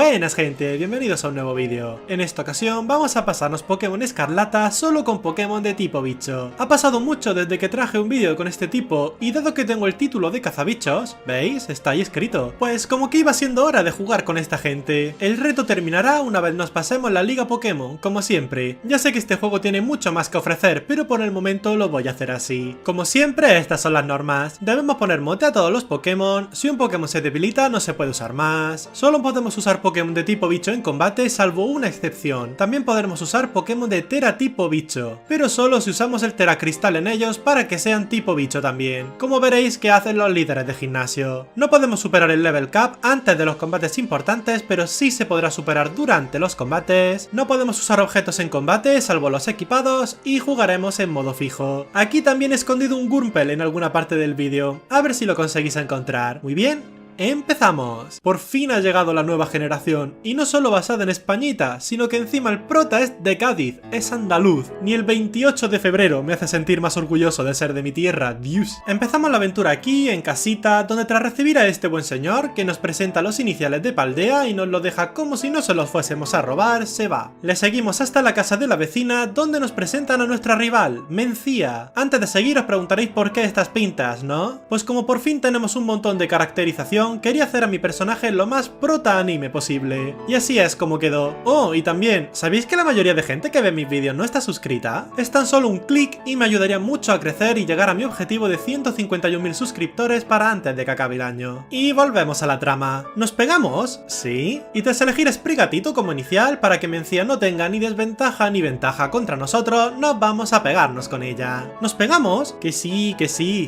Buenas gente, bienvenidos a un nuevo vídeo. En esta ocasión vamos a pasarnos Pokémon Escarlata solo con Pokémon de tipo bicho. Ha pasado mucho desde que traje un vídeo con este tipo y dado que tengo el título de cazabichos, ¿veis? Está ahí escrito. Pues como que iba siendo hora de jugar con esta gente. El reto terminará una vez nos pasemos la Liga Pokémon, como siempre. Ya sé que este juego tiene mucho más que ofrecer, pero por el momento lo voy a hacer así. Como siempre, estas son las normas. Debemos poner mote a todos los Pokémon. Si un Pokémon se debilita, no se puede usar más. Solo podemos usar Pokémon de tipo bicho en combate, salvo una excepción. También podremos usar Pokémon de Tera tipo bicho, pero solo si usamos el Tera Cristal en ellos para que sean tipo bicho también, como veréis que hacen los líderes de gimnasio. No podemos superar el level cap antes de los combates importantes, pero sí se podrá superar durante los combates. No podemos usar objetos en combate, salvo los equipados, y jugaremos en modo fijo. Aquí también he escondido un Wurmple en alguna parte del vídeo, a ver si lo conseguís encontrar. Muy bien. ¡Empezamos! Por fin ha llegado la nueva generación, y no solo basada en Españita, sino que encima el prota es de Cádiz, es andaluz. Ni el 28 de febrero me hace sentir más orgulloso de ser de mi tierra, Dios. Empezamos la aventura aquí, en casita, donde tras recibir a este buen señor, que nos presenta los iniciales de Paldea y nos lo deja como si no se los fuésemos a robar, se va. Le seguimos hasta la casa de la vecina, donde nos presentan a nuestra rival, Mencía. Antes de seguir os preguntaréis por qué estas pintas, ¿no? Pues como por fin tenemos un montón de caracterización, quería hacer a mi personaje lo más prota anime posible. Y así es como quedó. Oh, y también, ¿sabéis que la mayoría de gente que ve mis vídeos no está suscrita? Es tan solo un clic y me ayudaría mucho a crecer y llegar a mi objetivo de 151.000 suscriptores para antes de que acabe el año. Y volvemos a la trama. ¿Nos pegamos? Sí. Y tras elegir Sprigatito como inicial para que Mencía no tenga ni desventaja ni ventaja contra nosotros, nos vamos a pegarnos con ella. ¿Nos pegamos? Que sí,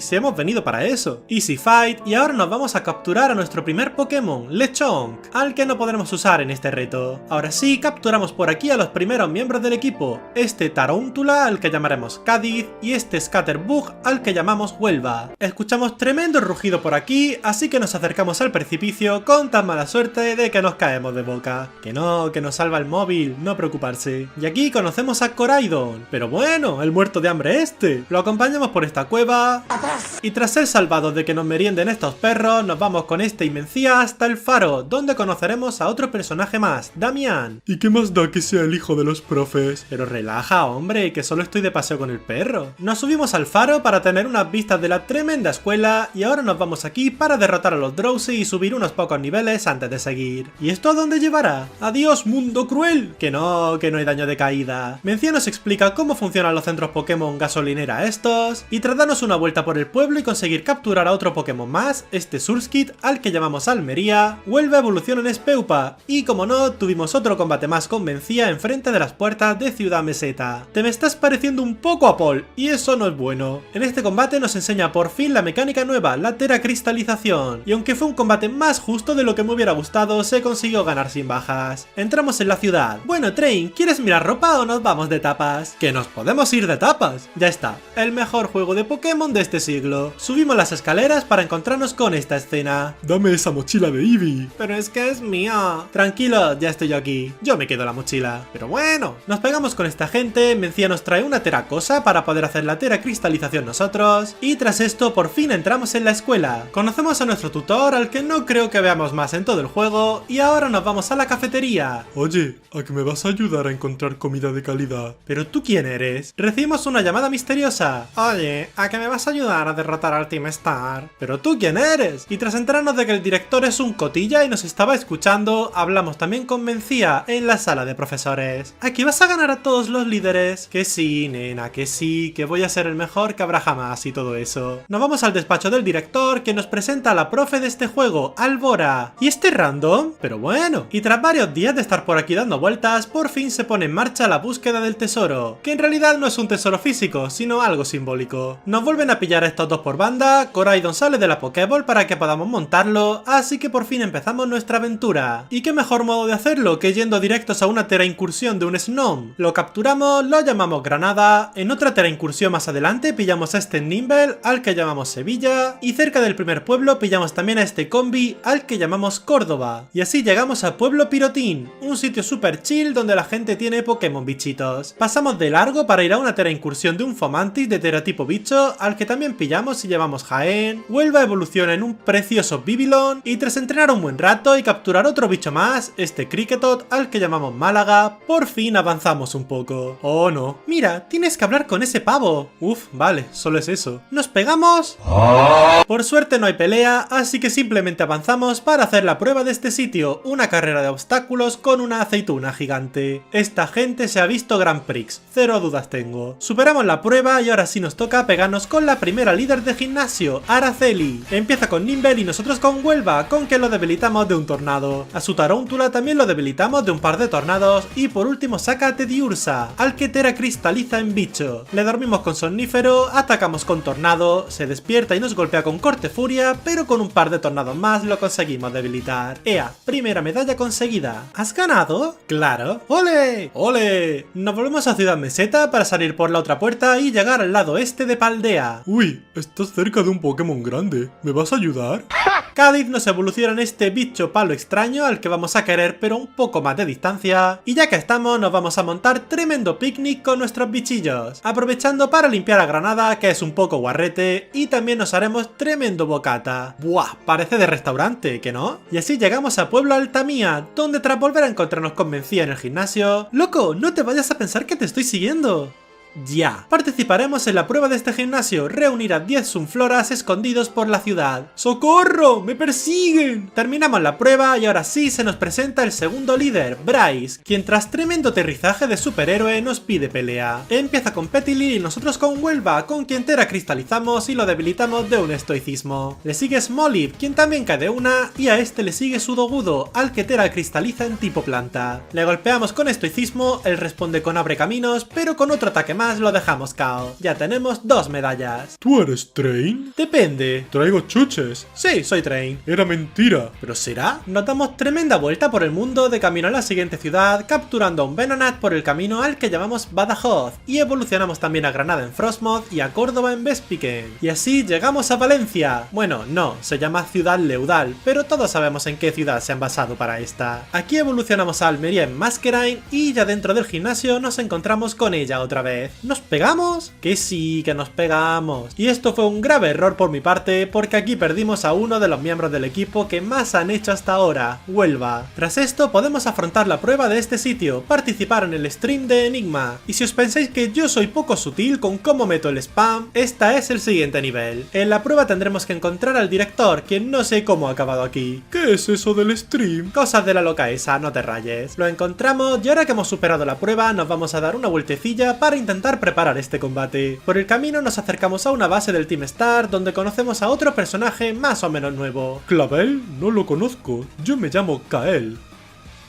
si hemos venido para eso. Easy fight, y ahora nos vamos a capturar a nuestro primer Pokémon, Lechonk, al que no podremos usar en este reto. Ahora sí, capturamos por aquí a los primeros miembros del equipo, este Tarountula al que llamaremos Cádiz y este Scatterbug al que llamamos Huelva. Escuchamos tremendo rugido por aquí, así que nos acercamos al precipicio con tan mala suerte de que nos caemos de boca. Que no, que nos salva el móvil, no preocuparse. Y aquí conocemos a Coraidon, pero bueno, el muerto de hambre este. Lo acompañamos por esta cueva y tras ser salvados de que nos merienden estos perros, nos vamos con este y Mencía hasta el faro, donde conoceremos a otro personaje más, Damián. ¿Y qué más da que sea el hijo de los profes? Pero relaja, hombre, que solo estoy de paseo con el perro. Nos subimos al faro para tener unas vistas de la tremenda escuela y ahora nos vamos aquí para derrotar a los Drowzee y subir unos pocos niveles antes de seguir. ¿Y esto a dónde llevará? ¡Adiós, mundo cruel! Que no hay daño de caída. Mencía nos explica cómo funcionan los centros Pokémon gasolinera estos, y tras darnos una vuelta por el pueblo y conseguir capturar a otro Pokémon más, este Surskit, al que llamamos Almería, vuelve a evolución en Speupa, y como no, tuvimos otro combate más con Mencía enfrente de las puertas de Ciudad Meseta. Te me estás pareciendo un poco a Paul, y eso no es bueno. En este combate nos enseña por fin la mecánica nueva, la Tera Cristalización, y aunque fue un combate más justo de lo que me hubiera gustado, se consiguió ganar sin bajas. Entramos en la ciudad. Bueno, Train, ¿quieres mirar ropa o nos vamos de tapas? Que nos podemos ir de tapas. Ya está, el mejor juego de Pokémon de este siglo. Subimos las escaleras para encontrarnos con esta escena. Dame esa mochila de Eevee. Pero es que es mía. Tranquilo, ya estoy yo aquí. Yo me quedo la mochila. Pero bueno, nos pegamos con esta gente. Mencía nos trae una teracosa para poder hacer la Tera Cristalización nosotros. Y tras esto, por fin entramos en la escuela. Conocemos a nuestro tutor, al que no creo que veamos más en todo el juego. Y ahora nos vamos a la cafetería. Oye, ¿a que me vas a ayudar a encontrar comida de calidad? ¿Pero tú quién eres? Recibimos una llamada misteriosa. Oye, ¿a que me vas a ayudar a derrotar al Team Star? ¿Pero tú quién eres? Y tras enterarnos de que el director es un cotilla y nos estaba escuchando, hablamos también con Mencía en la sala de profesores. ¿Aquí vas a ganar a todos los líderes? Que sí, nena, que sí, que voy a ser el mejor que habrá jamás y todo eso. Nos vamos al despacho del director, que nos presenta a la profe de este juego, Albora. ¿Y este random? Pero bueno. Y tras varios días de estar por aquí dando vueltas, por fin se pone en marcha la búsqueda del tesoro, que en realidad no es un tesoro físico, sino algo simbólico. Nos vuelven a pillar a estos dos por banda, Coraidon sale de la Pokéball para que podamos montarlo, así que por fin empezamos nuestra aventura. ¿Y qué mejor modo de hacerlo que yendo directos a una Tera incursión de un Snom? Lo capturamos, lo llamamos Granada, en otra Tera incursión más adelante pillamos a este Nimble, al que llamamos Sevilla, y cerca del primer pueblo pillamos también a este Combi, al que llamamos Córdoba. Y así llegamos a Pueblo Pirotín, un sitio super chill donde la gente tiene Pokémon bichitos. Pasamos de largo para ir a una Tera incursión de un Fomantis de Tera tipo bicho, al que también pillamos evolucionamos y llevamos Jaén, Huelva evoluciona en un precioso Bibilón y tras entrenar un buen rato y capturar otro bicho más, este Kriketot al que llamamos Málaga, por fin avanzamos un poco. Oh no, mira, tienes que hablar con ese pavo. Uf, vale, solo es eso. ¿Nos pegamos? Por suerte no hay pelea, así que simplemente avanzamos para hacer la prueba de este sitio, una carrera de obstáculos con una aceituna gigante. Esta gente se ha visto Grand Prix, cero dudas tengo. Superamos la prueba y ahora sí nos toca pegarnos con la primera líder de gimnasio, Araceli. Empieza con Nimble y nosotros con Huelva, con que lo debilitamos de un tornado. A su Tarántula también lo debilitamos de un par de tornados y por último saca a Tediursa, al que Tera cristaliza en bicho. Le dormimos con Somnífero, atacamos con Tornado, se despierta y nos golpea con Corte Furia, pero con un par de tornados más lo conseguimos debilitar. ¡Ea! Primera medalla conseguida. ¿Has ganado? ¡Claro! ¡Ole! ¡Ole! Nos volvemos a Ciudad Meseta para salir por la otra puerta y llegar al lado este de Paldea. Uy, estás cerca de un Pokémon grande. ¿Me vas a ayudar? Cádiz nos evoluciona en este bicho palo extraño al que vamos a querer pero un poco más de distancia. Y ya que estamos nos vamos a montar tremendo picnic con nuestros bichillos, aprovechando para limpiar a Granada, que es un poco guarrete, y también nos haremos tremendo bocata. Buah, parece de restaurante, ¿que no? Y así llegamos a Pueblo Altamía, donde tras volver a encontrarnos con Mencía en el gimnasio... ¡Loco, no te vayas a pensar que te estoy siguiendo! Ya. Participaremos en la prueba de este gimnasio, reunir a 10 Sunfloras escondidos por la ciudad. ¡Socorro! ¡Me persiguen! Terminamos la prueba y ahora sí se nos presenta el segundo líder, Bryce, quien tras tremendo aterrizaje de superhéroe nos pide pelea. Empieza con Petilil y nosotros con Huelva, con quien Tera cristalizamos y lo debilitamos de un estoicismo. Le sigue Smoliv, quien también cae de una, y a este le sigue Sudogudo, al que Tera cristaliza en tipo planta. Le golpeamos con estoicismo, él responde con abre caminos, pero con otro ataque más lo dejamos KO. Ya tenemos 2 medallas. ¿Tú eres Train? Depende. Traigo chuches. Sí, soy Train. Era mentira. ¿Pero será? Nos damos tremenda vuelta por el mundo de camino a la siguiente ciudad, capturando a un Venonat por el camino al que llamamos Badajoz, y evolucionamos también a Granada en Frostmoth y a Córdoba en Vespiquen. Y así llegamos a Valencia. Bueno, no, se llama Ciudad Leudal, pero todos sabemos en qué ciudad se han basado para esta. Aquí evolucionamos a Almería en Masquerain y ya dentro del gimnasio nos encontramos con ella otra vez. ¿Nos pegamos? Que sí, que nos pegamos. Y esto fue un grave error por mi parte, porque aquí perdimos a uno de los miembros del equipo que más han hecho hasta ahora, Huelva. Tras esto podemos afrontar la prueba de este sitio, participar en el stream de Enigma. Y si os pensáis que yo soy poco sutil con cómo meto el spam, esta es el siguiente nivel. En la prueba tendremos que encontrar al director, quien no sé cómo ha acabado aquí. ¿Qué es eso del stream? Cosas de la loca esa, no te rayes. Lo encontramos y ahora que hemos superado la prueba nos vamos a dar una vueltecilla para intentar preparar este combate. Por el camino nos acercamos a una base del Team Star donde conocemos a otro personaje más o menos nuevo. ¿Clavel? No lo conozco. Yo me llamo Kael.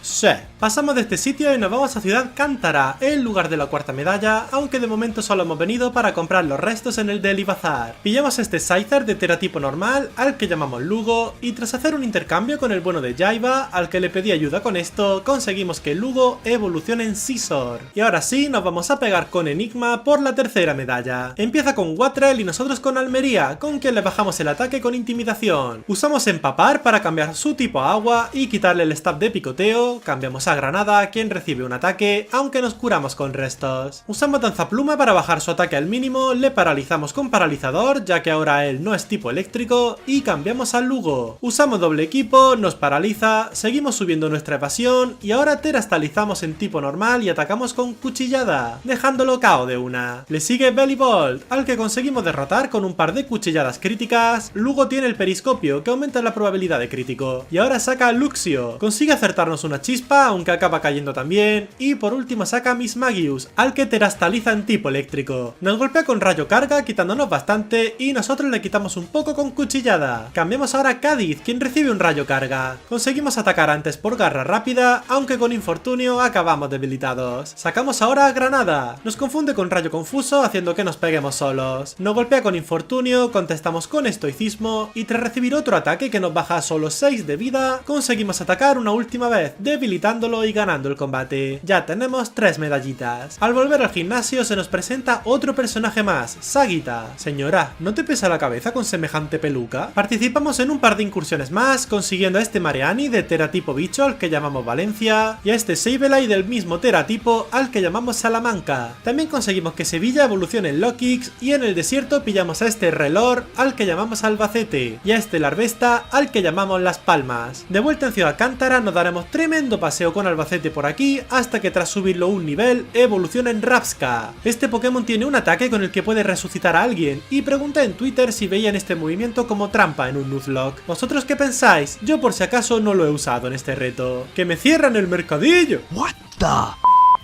Sí. Pasamos de este sitio y nos vamos a Ciudad Cántara, el lugar de la cuarta medalla, aunque de momento solo hemos venido para comprar los restos en el Daily Bazaar. Pillamos este Scyther de teratipo normal, al que llamamos Lugo, y tras hacer un intercambio con el bueno de Jaiba, al que le pedí ayuda con esto, conseguimos que Lugo evolucione en Scizor. Y ahora sí, nos vamos a pegar con Enigma por la tercera medalla. Empieza con Watrel y nosotros con Almería, con quien le bajamos el ataque con intimidación. Usamos Empapar para cambiar su tipo a agua y quitarle el staff de picoteo, cambiamos a Granada, quien recibe un ataque, aunque nos curamos con restos. Usamos Danzapluma para bajar su ataque al mínimo, le paralizamos con paralizador, ya que ahora él no es tipo eléctrico, y cambiamos a Lugo. Usamos doble equipo, nos paraliza, seguimos subiendo nuestra evasión, y ahora terastalizamos en tipo normal y atacamos con cuchillada, dejándolo KO de una. Le sigue Bellibolt, al que conseguimos derrotar con un par de cuchilladas críticas. Lugo tiene el periscopio, que aumenta la probabilidad de crítico, y ahora saca a Luxio, consigue acertarnos una chispa, aunque acaba cayendo también, y por último saca a Mismagius, al que terastaliza en tipo eléctrico. Nos golpea con rayo carga, quitándonos bastante, y nosotros le quitamos un poco con cuchillada. Cambiamos ahora a Cádiz, quien recibe un rayo carga. Conseguimos atacar antes por garra rápida, aunque con infortunio acabamos debilitados. Sacamos ahora a Granada. Nos confunde con rayo confuso, haciendo que nos peguemos solos. Nos golpea con infortunio, contestamos con estoicismo, y tras recibir otro ataque que nos baja a solo 6 de vida, conseguimos atacar una última vez, debilitándolo debilitándolo y ganando el combate. Ya tenemos 3 medallitas. Al volver al gimnasio se nos presenta otro personaje más, Sagita. Señora, ¿no te pesa la cabeza con semejante peluca? Participamos en un par de incursiones más, consiguiendo a este Mariani de teratipo bicho al que llamamos Valencia, y a este Sableye del mismo teratipo al que llamamos Salamanca. También conseguimos que Sevilla evolucione en Lokix, y en el desierto pillamos a este Relor al que llamamos Albacete, y a este Larvesta al que llamamos Las Palmas. De vuelta en Ciudad Cántara nos daremos tremendo paseo con Albacete por aquí, hasta que tras subirlo un nivel, evoluciona en Rapska. Este Pokémon tiene un ataque con el que puede resucitar a alguien, y pregunté en Twitter si veían este movimiento como trampa en un Nuzlocke. ¿Vosotros qué pensáis? Yo por si acaso no lo he usado en este reto. ¡Que me cierran el mercadillo! What the...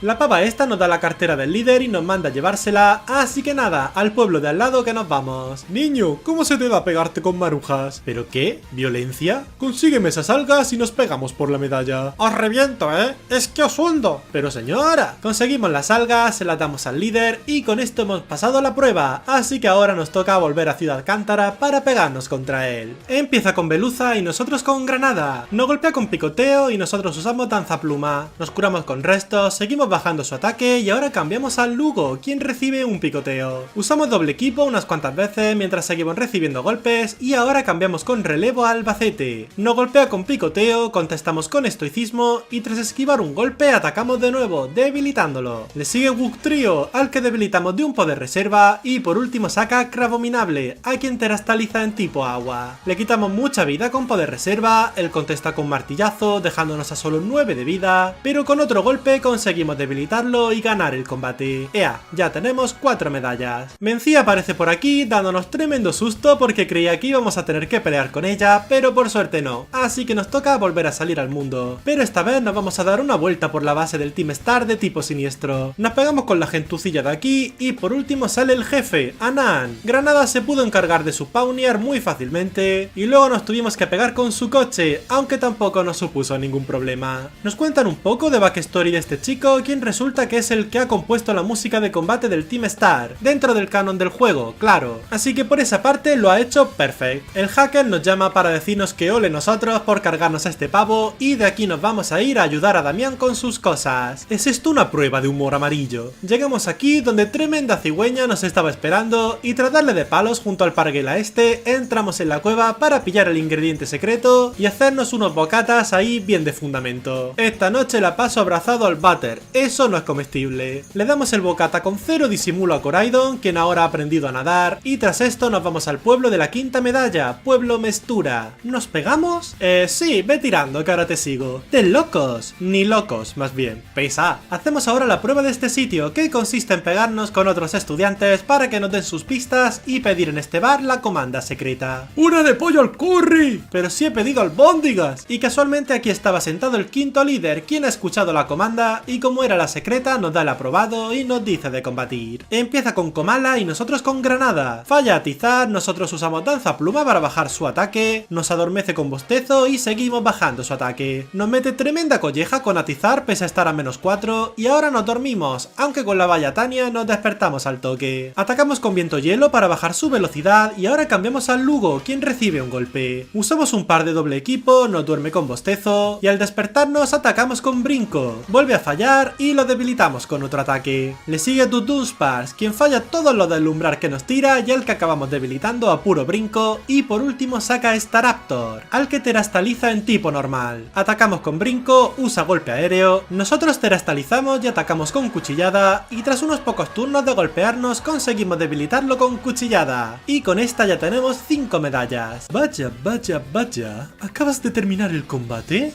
La pava esta nos da la cartera del líder y nos manda a llevársela, así que nada, al pueblo de al lado que nos vamos. Niño, ¿cómo se te da pegarte con marujas? ¿Pero qué? ¿Violencia? Consígueme esas algas y nos pegamos por la medalla. Os reviento, es que os hundo. Pero señora, conseguimos las algas, se las damos al líder y con esto hemos pasado la prueba, así que ahora nos toca volver a Ciudad Cántara para pegarnos contra él. Empieza con Veluza y nosotros con Granada. Nos golpea con Picoteo y nosotros usamos Danza Pluma. Nos curamos con Restos, seguimos bajando su ataque y ahora cambiamos al Lugo, quien recibe un picoteo. Usamos doble equipo unas cuantas veces mientras seguimos recibiendo golpes y ahora cambiamos con relevo a Albacete. Nos golpea con picoteo, contestamos con estoicismo y tras esquivar un golpe atacamos de nuevo, debilitándolo. Le sigue Wugtrio, al que debilitamos de un poder reserva y por último saca Cravominable, a quien terastaliza en tipo agua. Le quitamos mucha vida con poder reserva, él contesta con martillazo dejándonos a solo 9 de vida, pero con otro golpe conseguimos debilitarlo y ganar el combate. ¡Ea! Ya tenemos 4 medallas. Mencía aparece por aquí dándonos tremendo susto porque creía que íbamos a tener que pelear con ella, pero por suerte no, así que nos toca volver a salir al mundo. Pero esta vez nos vamos a dar una vuelta por la base del Team Star de tipo siniestro. Nos pegamos con la gentucilla de aquí y por último sale el jefe, Anan. Granada se pudo encargar de su Pawniard muy fácilmente y luego nos tuvimos que pegar con su coche, aunque tampoco nos supuso ningún problema. Nos cuentan un poco de backstory de este chico, quien resulta que es el que ha compuesto la música de combate del Team Star, dentro del canon del juego, claro. Así que por esa parte lo ha hecho perfecto. El hacker nos llama para decirnos que ole nosotros por cargarnos a este pavo y de aquí nos vamos a ir a ayudar a Damián con sus cosas. ¿Es esto una prueba de humor amarillo? Llegamos aquí donde tremenda cigüeña nos estaba esperando y tras darle de palos junto al parguela este, entramos en la cueva para pillar el ingrediente secreto y hacernos unos bocatas ahí bien de fundamento. Esta noche la paso abrazado al Butter, eso no es comestible. Le damos el bocata con 0 disimulo a Coraidon, quien ahora ha aprendido a nadar, y tras esto nos vamos al pueblo de la quinta medalla, Pueblo Mestura. ¿Nos pegamos? Sí, ve tirando que ahora te sigo. ¡De locos! Ni locos, más bien. Pesa. Hacemos ahora la prueba de este sitio, que consiste en pegarnos con otros estudiantes para que nos den sus pistas y pedir en este bar la comanda secreta. ¡Una de pollo al curry! Pero sí he pedido albóndigas. Y casualmente aquí estaba sentado el quinto líder, quien ha escuchado la comanda y como era la secreta nos da el aprobado y nos dice de combatir. Empieza con Komala y nosotros con Granada. Falla atizar, nosotros usamos Danza Pluma para bajar su ataque, nos adormece con Bostezo y seguimos bajando su ataque. Nos mete tremenda colleja con atizar pese a estar a -4 y ahora nos dormimos, aunque con la valla Tania nos despertamos al toque. Atacamos con Viento Hielo para bajar su velocidad y ahora cambiamos al Lugo, quien recibe un golpe. Usamos un par de doble equipo, nos duerme con Bostezo y al despertarnos atacamos con Brinco. Vuelve a fallar y lo debilitamos con otro ataque. Le sigue Duduspars, quien falla todo lo del umbral que nos tira y al que acabamos debilitando a puro Brinco, y por último saca Staraptor, al que terastaliza en tipo normal. Atacamos con Brinco, usa golpe aéreo, nosotros terastalizamos y atacamos con Cuchillada y tras unos pocos turnos de golpearnos conseguimos debilitarlo con Cuchillada y con esta ya tenemos 5 medallas. Vaya, vaya, vaya, ¿acabas de terminar el combate?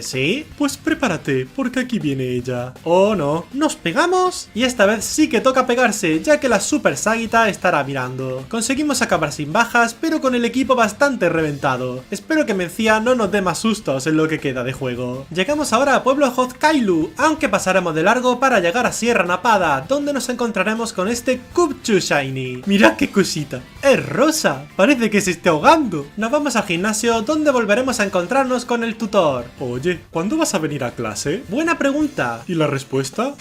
¿Sí? Pues prepárate, porque aquí viene ella. Oh no, ¿nos pegamos? Y esta vez sí que toca pegarse, ya que la Super Sagita estará mirando. Conseguimos acabar sin bajas, pero con el equipo bastante reventado. Espero que Mencía no nos dé más sustos en lo que queda de juego. Llegamos ahora a Pueblo Hozkailu, aunque pasaremos de largo para llegar a Sierra Napada, donde nos encontraremos con este Cubchoo Shiny. Mirad qué cosita, es rosa, parece que se esté ahogando. Nos vamos al gimnasio, donde volveremos a encontrarnos con el tutor. Oye, ¿cuándo vas a venir a clase? Buena pregunta. ¿Y la respuesta?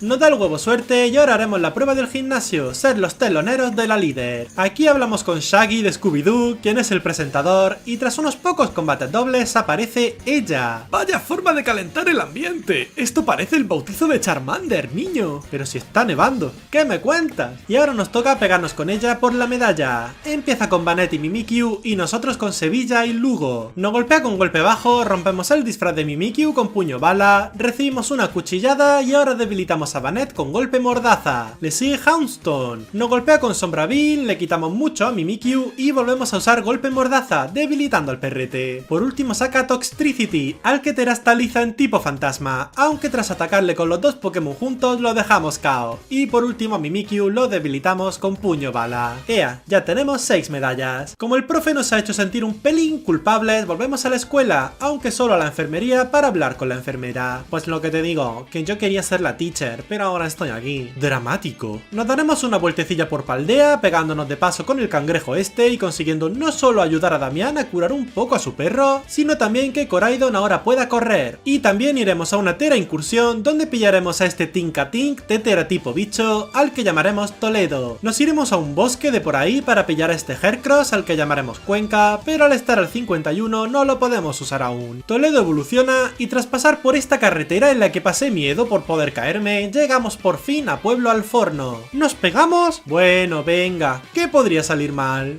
Nos da el huevo suerte y ahora haremos la prueba del gimnasio, ser los teloneros de la líder. Aquí hablamos con Shaggy de Scooby-Doo, quien es el presentador, y tras unos pocos combates dobles aparece ella. ¡Vaya forma de calentar el ambiente! Esto parece el bautizo de Charmander, niño. Pero si está nevando, ¿qué me cuentas? Y ahora nos toca pegarnos con ella por la medalla. Empieza con Banette y Mimikyu y nosotros con Sevilla y Lugo. Nos golpea con golpe bajo, rompemos el disfraz de Mimikyu con puño bala, recibimos una cuchillada y ahora debilitamos a Banette con golpe mordaza. Le sigue Houndstone. Nos golpea con Sombra Beam, le quitamos mucho a Mimikyu y volvemos a usar golpe mordaza, debilitando al perrete. Por último saca Toxtricity, al que terastaliza en tipo fantasma, aunque tras atacarle con los dos Pokémon juntos lo dejamos KO. Y por último a Mimikyu lo debilitamos con puño bala. ¡Ea! Ya tenemos 6 medallas. Como el profe nos ha hecho sentir un pelín culpables, volvemos a la escuela, aunque solo a la enfermería para hablar con la enfermera. Pues lo que te digo, que yo quería ser la teacher, pero ahora estoy aquí. Dramático. Nos daremos una vueltecilla por Paldea, pegándonos de paso con el cangrejo este y consiguiendo no solo ayudar a Damián a curar un poco a su perro, sino también que Koraidon ahora pueda correr. Y también iremos a una Tera incursión donde pillaremos a este Tinkatink de Tera tipo bicho, al que llamaremos Toledo. Nos iremos a un bosque de por ahí para pillar a este Hercross, al que llamaremos Cuenca, pero al estar al 51 no lo podemos usar aún. Toledo evoluciona y tras pasar por esta carretera en la que pasé miedo por poder caerme, llegamos por fin a Pueblo Alforno. ¿Nos pegamos? Bueno, venga, ¿qué podría salir mal?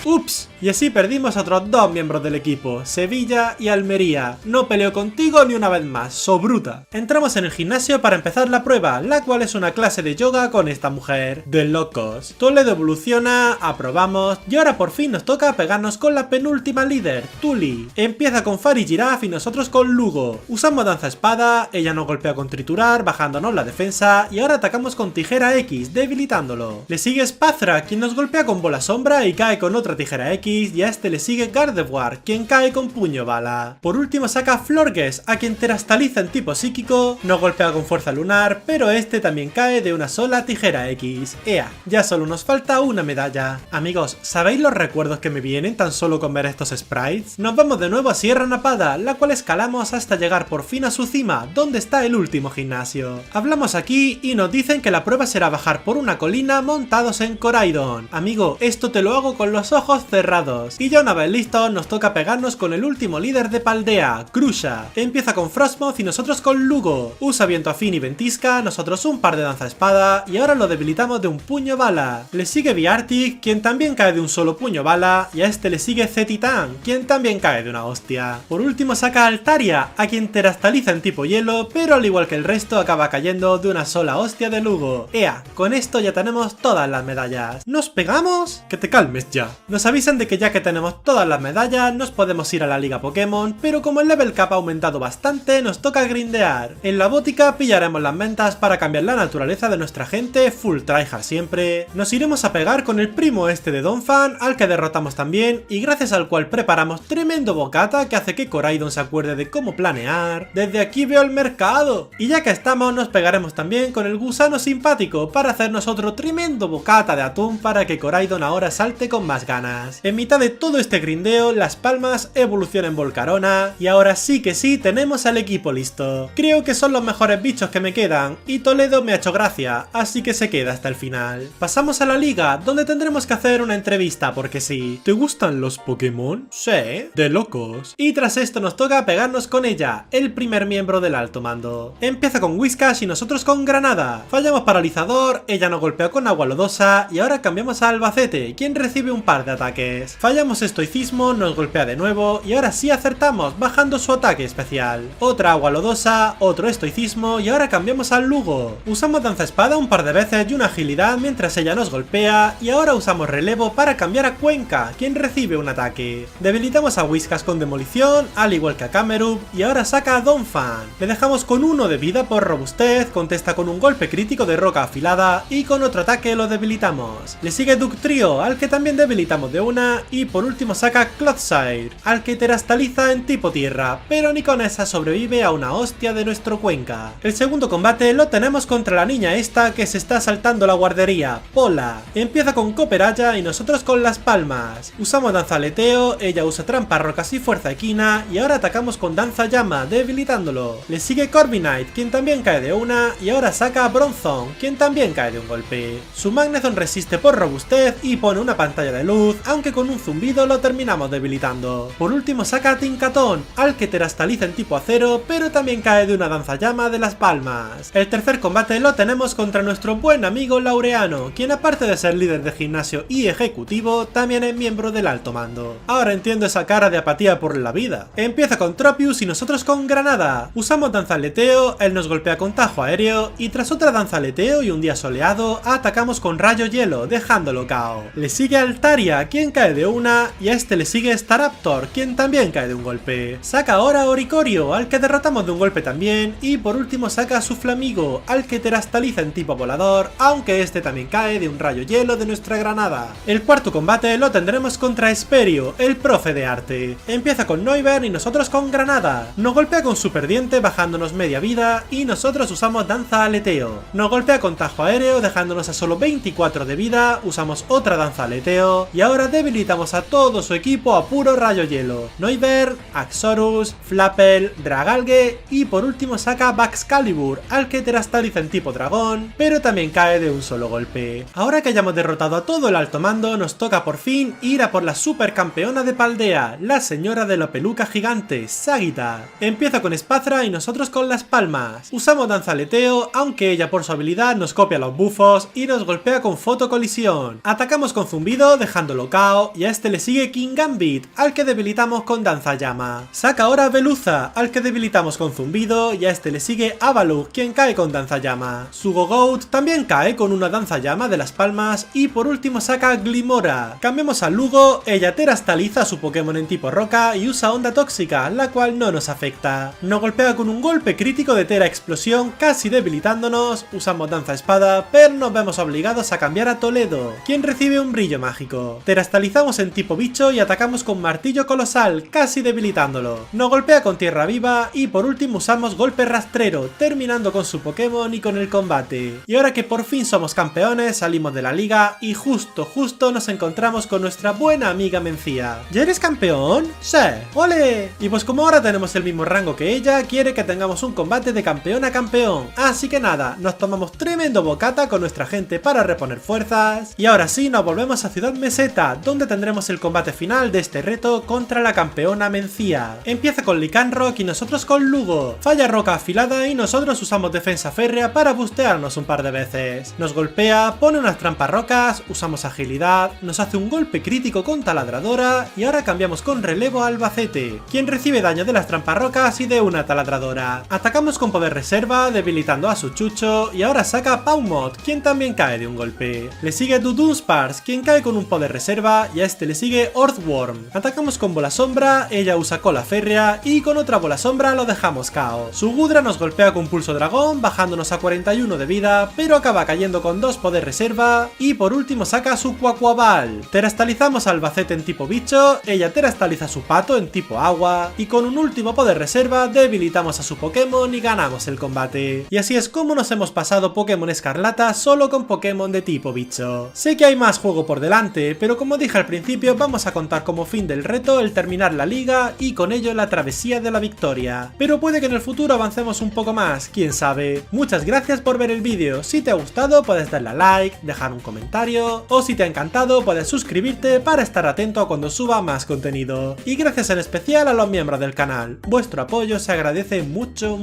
¡Ups! Y así perdimos a otros 2 miembros del equipo, Sevilla y Almería. No peleo contigo ni una vez más, sobruta. Entramos en el gimnasio para empezar la prueba, la cual es una clase de yoga con esta mujer. De locos. Toledo evoluciona, aprobamos, y ahora por fin nos toca pegarnos con la penúltima líder, Tuli. Empieza con Fari Giraffe y nosotros con Lugo. Usamos danza espada, ella nos golpea con triturar, bajándonos la defensa, y ahora atacamos con tijera X, debilitándolo. Le sigue Spazra, quien nos golpea con bola sombra y cae con otra tijera X, y a este le sigue Gardevoir, quien cae con puño bala. Por último saca Florges, a quien terastaliza en tipo psíquico, nos golpea con fuerza lunar, pero este también cae de una sola tijera X. ¡Ea! Ya solo nos falta una medalla. Amigos, ¿sabéis los recuerdos que me vienen tan solo con ver estos sprites? Nos vamos de nuevo a Sierra Napada, la cual escalamos hasta llegar por fin a su cima, donde está el último gimnasio. Hablamos aquí y nos dicen que la prueba será bajar por una colina montados en Koraidon. Amigo, esto te lo hago con los ojos cerrados. Y ya una vez listos nos toca pegarnos con el último líder de Paldea, Krusha. Empieza con Frostmoth y nosotros con Lugo. Usa viento afín y ventisca, nosotros un par de danza espada y ahora lo debilitamos de un puño bala. Le sigue Viartic, quien también cae de un solo puño bala, y a este le sigue Z-Titan, quien también cae de una hostia. Por último saca Altaria, a quien terastaliza en tipo hielo, pero al igual que el resto acaba cayendo de una sola hostia de Lugo. ¡Ea! Con esto ya tenemos todas las medallas. ¿Nos pegamos? Que te calmes ya. Nos avisan de que ya que tenemos todas las medallas nos podemos ir a la liga Pokémon, pero como el level cap ha aumentado bastante nos toca grindear. En la bótica pillaremos las mentas para cambiar la naturaleza de nuestra gente, full tryhard siempre. Nos iremos a pegar con el primo este de Donphan, al que derrotamos también y gracias al cual preparamos tremendo bocata que hace que Koraidon se acuerde de cómo planear. Desde aquí veo el mercado. Y ya que estamos nos pegaremos también con el gusano simpático para hacernos otro tremendo bocata de atún para que Koraidon ahora salte con más ganas. En mitad de todo este grindeo, Las Palmas evoluciona en Volcarona y ahora sí que sí tenemos al equipo listo. Creo que son los mejores bichos que me quedan y Toledo me ha hecho gracia, así que se queda hasta el final. Pasamos a la liga, donde tendremos que hacer una entrevista porque sí. ¿Te gustan los Pokémon? Sí. De locos. Y tras esto nos toca pegarnos con ella, el primer miembro del alto mando. Empieza con Whiscash y nosotros con Granada. Fallamos paralizador, ella nos golpea con agua lodosa y ahora cambiamos a Albacete, quien recibe un par de ataques. Fallamos estoicismo, nos golpea de nuevo y ahora sí acertamos, bajando su ataque especial. Otra agua lodosa, otro estoicismo y ahora cambiamos al Lugo. Usamos danza espada un par de veces y una agilidad mientras ella nos golpea y ahora usamos relevo para cambiar a Cuenca, quien recibe un ataque. Debilitamos a Whiscash con demolición, al igual que a Camerupt y ahora saca a Donphan. Le dejamos con 1 de vida por robustez, contesta con un golpe crítico de roca afilada y con otro ataque lo debilitamos. Le sigue Dugtrio, al que también debilitamos de una una y por último saca Clodsire, al que terastaliza en tipo tierra, pero ni con esa sobrevive a una hostia de nuestro Cuenca. El segundo combate lo tenemos contra la niña esta que se está saltando la guardería, Pola. Empieza con Copperaya y nosotros con las palmas. Usamos danza aleteo, ella usa trampa rocas y fuerza equina y ahora atacamos con danza llama, debilitándolo. Le sigue Corviknight, quien también cae de una y ahora saca a Bronzong, quien también cae de un golpe. Su Magnezone resiste por robustez y pone una pantalla de luz, aunque con un zumbido lo terminamos debilitando. Por último saca a Tinkaton, al que terastaliza en tipo acero, pero también cae de una danza llama de las palmas. El tercer combate lo tenemos contra nuestro buen amigo Laureano, quien aparte de ser líder de gimnasio y ejecutivo, también es miembro del alto mando. Ahora entiendo esa cara de apatía por la vida. Empieza con Tropius y nosotros con Granada. Usamos danza aleteo, él nos golpea con tajo aéreo y tras otra danza aleteo y un día soleado, atacamos con rayo hielo, dejándolo KO. Le sigue Altaria, quien cae de una, y a este le sigue Staraptor, quien también cae de un golpe. Saca ahora a Oricorio, al que derrotamos de un golpe también, y por último saca a su Flamigo, al que terastaliza en tipo volador, aunque este también cae de un rayo hielo de nuestra Granada. El cuarto combate lo tendremos contra Esperio, el profe de arte. Empieza con Noivern y nosotros con Granada. Nos golpea con Super Diente bajándonos media vida y nosotros usamos danza aleteo. Nos golpea con tajo aéreo dejándonos a solo 24 de vida, usamos otra danza aleteo y ahora debilitamos a todo su equipo a puro rayo hielo. Noivern, Axorus, Flapple, Dragalge y por último saca Baxcalibur, al que terastaliza en tipo dragón, pero también cae de un solo golpe. Ahora que hayamos derrotado a todo el alto mando, nos toca por fin ir a por la supercampeona de Paldea, la señora de la peluca gigante, Sagitta. Empieza con Spazra y nosotros con las palmas. Usamos danza aleteo, aunque ella por su habilidad nos copia los bufos y nos golpea con fotocolisión. Atacamos con zumbido dejándolo KO y a este le sigue King Gambit, al que debilitamos con danza llama. Saca ahora a Veluza, al que debilitamos con zumbido y a este le sigue Avalugg, quien cae con danza llama. Su Gogoat también cae con una danza llama de las palmas y por último saca a Glimora. Cambiamos a Lugo, ella terastaliza a su Pokémon en tipo roca y usa onda tóxica, la cual no nos afecta. Nos golpea con un golpe crítico de Tera Explosión, casi debilitándonos, usamos danza espada, pero nos vemos obligados a cambiar a Toledo, quien recibe un brillo mágico. Terastalizamos en tipo bicho y atacamos con martillo colosal, casi debilitándolo. Nos golpea con tierra viva y por último usamos golpe rastrero, terminando con su Pokémon y con el combate. Y ahora que por fin somos campeones, salimos de la liga y justo nos encontramos con nuestra buena amiga Mencía. ¿Ya eres campeón? Sí, ¡ole! Y pues como ahora tenemos el mismo rango que ella, quiere que tengamos un combate de campeón a campeón. Así que nada, nos tomamos tremendo bocata con nuestra gente para reponer fuerzas. Y ahora sí, nos volvemos a Ciudad Meseta, donde tendremos el combate final de este reto contra la campeona Mencía. Empieza con Lycanroc y nosotros con Lugo. Falla roca afilada y nosotros usamos defensa férrea para bustearnos un par de veces. Nos golpea, pone unas trampas rocas, usamos agilidad, nos hace un golpe crítico con taladradora y ahora cambiamos con relevo a Albacete, quien recibe daño de las trampas rocas y de una taladradora. Atacamos con poder reserva, debilitando a su Chucho y ahora saca a Pawmot, quien también cae de un golpe. Le sigue Dudunsparce, quien cae con un poder reserva y a este le sigue Earthworm. Atacamos con bola sombra, ella usa cola férrea y con otra bola sombra lo dejamos KO. Su Gudra nos golpea con pulso dragón, bajándonos a 41 de vida, pero acaba cayendo con 2 poder reserva y por último saca su Quaquaval. Terastalizamos a Albacete en tipo bicho, ella terastaliza a su Pato en tipo agua y con un último poder reserva debilitamos a su Pokémon y ganamos el combate. Y así es como nos hemos pasado Pokémon Escarlata solo con Pokémon de tipo bicho. Sé que hay más juego por delante, pero como dije al principio vamos a contar como fin del reto el terminar la liga y con ello la travesía de la victoria. Pero puede que en el futuro avancemos un poco más, quién sabe. Muchas gracias por ver el vídeo, si te ha gustado puedes darle a like, dejar un comentario o si te ha encantado puedes suscribirte para estar atento a cuando suba más contenido. Y gracias en especial a los miembros del canal, vuestro apoyo se agradece mucho.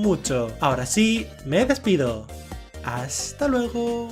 Ahora sí, me despido. Hasta luego.